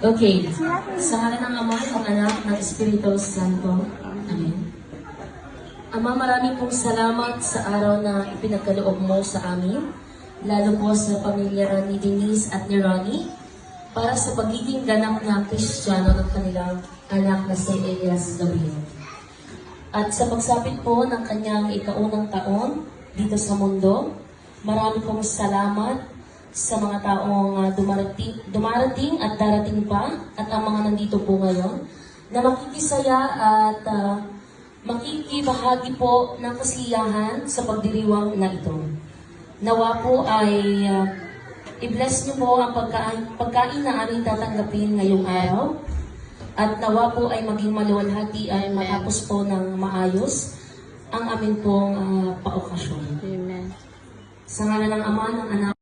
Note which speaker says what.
Speaker 1: Okay. Sa ngalan ng Ama, ng Anak, ng Espiritu Santo. Amen. Ama, marami pong salamat sa araw na ipinagkaloob mo sa amin, lalo po sa pamilya ni Denise at ni Ronnie, para sa pagiging ganap na Kristiyano ng kanilang anak na si Elias Gabriel. At sa pagsapit po ng kanyang ikaunang taon dito sa mundo, marami pong salamat sa mga taong dumarating at darating pa, at ang mga nandito po ngayon, na makikisaya at makikibahagi po ng kasiyahan sa pagdiriwang na ito. Nawa po ay i-bless niyo po ang pagkain na aming tatanggapin ngayong araw, at nawa po ay maging maluwalhati ay matapos po ng maayos ang amin pong paokasyon.
Speaker 2: Amen.
Speaker 1: Sa ngalan ng Ama, ng Anak,